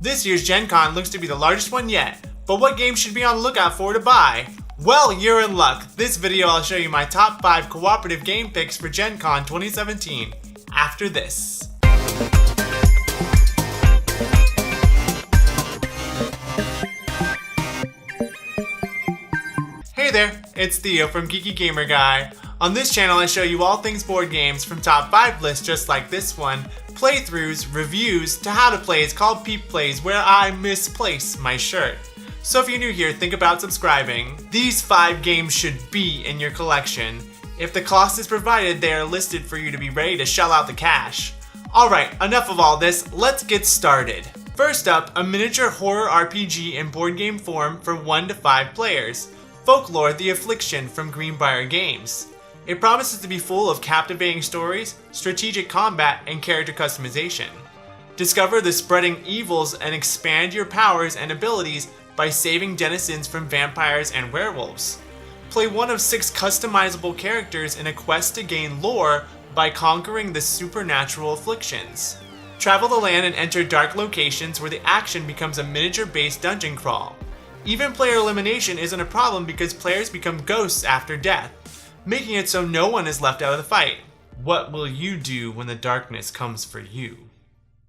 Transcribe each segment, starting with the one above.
This year's Gen Con looks to be the largest one yet, but what games should be on the lookout for to buy? Well, you're in luck. This video I'll show you my top 5 cooperative game picks for Gen Con 2017 after this. Hey there, it's Theo from Geeky Gamer Guy. On this channel I show you all things board games from top 5 lists just like this one, playthroughs, reviews, to how to play. It's called Peep Plays, where I misplace my shirt. So if you're new here, think about subscribing. These 5 games should be in your collection. If the cost is provided, they are listed for you to be ready to shell out the cash. Alright, enough of all this, let's get started. First up, a miniature horror RPG in board game form for 1 to 5 players. Folklore: The Affliction from Greenbrier Games. It promises to be full of captivating stories, strategic combat, and character customization. Discover the spreading evils and expand your powers and abilities by saving denizens from vampires and werewolves. Play one of 6 customizable characters in a quest to gain lore by conquering the supernatural afflictions. Travel the land and enter dark locations where the action becomes a miniature-based dungeon crawl. Even player elimination isn't a problem because players become ghosts after death, making it so no one is left out of the fight. What will you do when the darkness comes for you?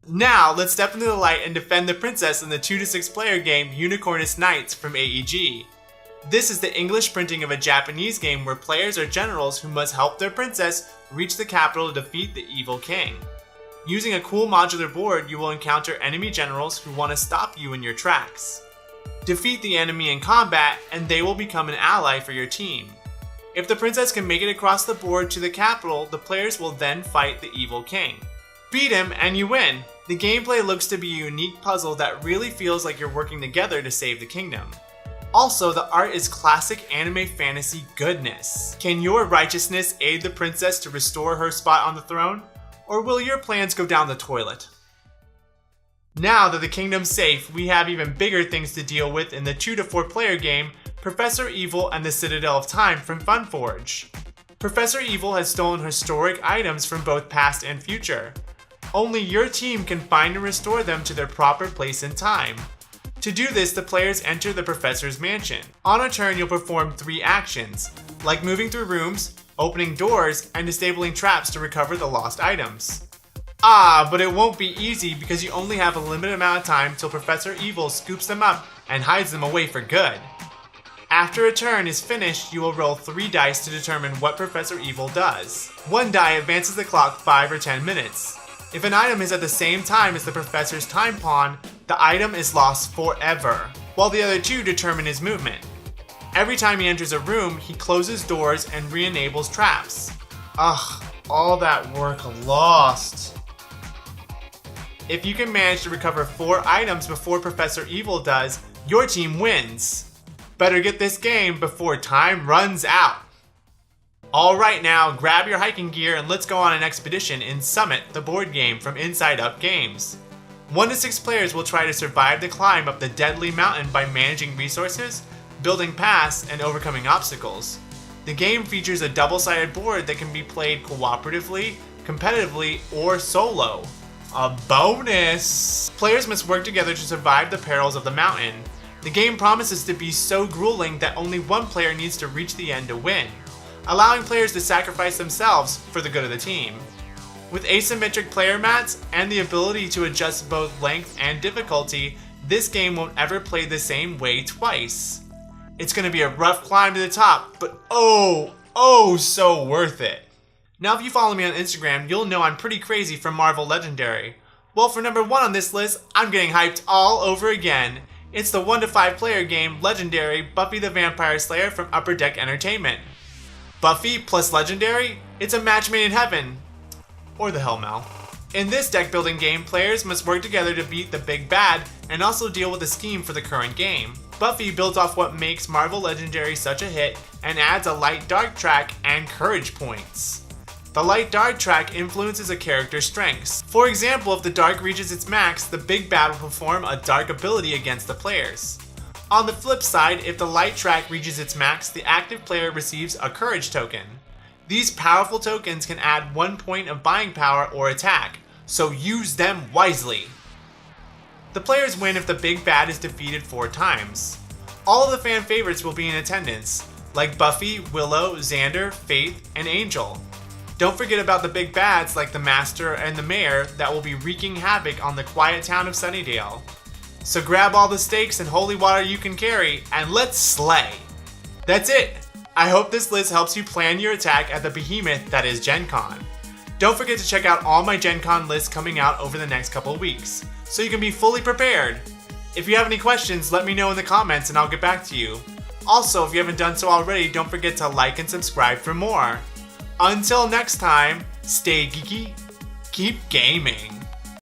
Now, let's step into the light and defend the princess in the 2 to 6 player game Unicornus Knights from AEG. This is the English printing of a Japanese game where players are generals who must help their princess reach the capital to defeat the evil king. Using a cool modular board, you will encounter enemy generals who want to stop you in your tracks. Defeat the enemy in combat and they will become an ally for your team. If the princess can make it across the board to the capital, the players will then fight the evil king. Beat him and you win! The gameplay looks to be a unique puzzle that really feels like you're working together to save the kingdom. Also, the art is classic anime fantasy goodness. Can your righteousness aid the princess to restore her spot on the throne? Or will your plans go down the toilet? Now that the kingdom's safe, we have even bigger things to deal with in the 2 to 4 player game Professor Evil and the Citadel of Time from Funforge. Professor Evil has stolen historic items from both past and future. Only your team can find and restore them to their proper place in time. To do this, the players enter the professor's mansion. On a turn, you'll perform 3 actions, like moving through rooms, opening doors, and disabling traps to recover the lost items. But it won't be easy because you only have a limited amount of time till Professor Evil scoops them up and hides them away for good. After a turn is finished, you will roll 3 dice to determine what Professor Evil does. 1 die advances the clock 5 or 10 minutes. If an item is at the same time as the professor's time pawn, the item is lost forever, while the other 2 determine his movement. Every time he enters a room, he closes doors and re-enables traps. All that work lost. If you can manage to recover 4 items before Professor Evil does, your team wins. Better get this game before time runs out. Alright now, grab your hiking gear and let's go on an expedition in Summit, the board game from Inside Up Games. 1 to 6 players will try to survive the climb up the deadly mountain by managing resources, building paths, and overcoming obstacles. The game features a double-sided board that can be played cooperatively, competitively, or solo. A bonus! Players must work together to survive the perils of the mountain. The game promises to be so grueling that only 1 player needs to reach the end to win, allowing players to sacrifice themselves for the good of the team. With asymmetric player mats and the ability to adjust both length and difficulty, this game won't ever play the same way twice. It's going to be a rough climb to the top, but oh so worth it. Now if you follow me on Instagram, you'll know I'm pretty crazy for Marvel Legendary. Well, for number 1 on this list, I'm getting hyped all over again. It's the 1 to 5 player game Legendary Buffy the Vampire Slayer from Upper Deck Entertainment. Buffy plus Legendary? It's a match made in heaven. Or the Hellmouth. In this deck building game, players must work together to beat the big bad and also deal with a scheme for the current game. Buffy builds off what makes Marvel Legendary such a hit and adds a light dark track and courage points. The light dark track influences a character's strengths. For example, if the dark reaches its max, the big bad will perform a dark ability against the players. On the flip side, if the light track reaches its max, the active player receives a courage token. These powerful tokens can add 1 point of buying power or attack, so use them wisely. The players win if the big bad is defeated 4 times. All of the fan favorites will be in attendance, like Buffy, Willow, Xander, Faith, and Angel. Don't forget about the big bads like the Master and the Mayor that will be wreaking havoc on the quiet town of Sunnydale. So grab all the stakes and holy water you can carry, and let's slay! That's it! I hope this list helps you plan your attack at the behemoth that is Gen Con. Don't forget to check out all my Gen Con lists coming out over the next couple of weeks, so you can be fully prepared. If you have any questions, let me know in the comments and I'll get back to you. Also, if you haven't done so already, don't forget to like and subscribe for more. Until next time, stay geeky, keep gaming.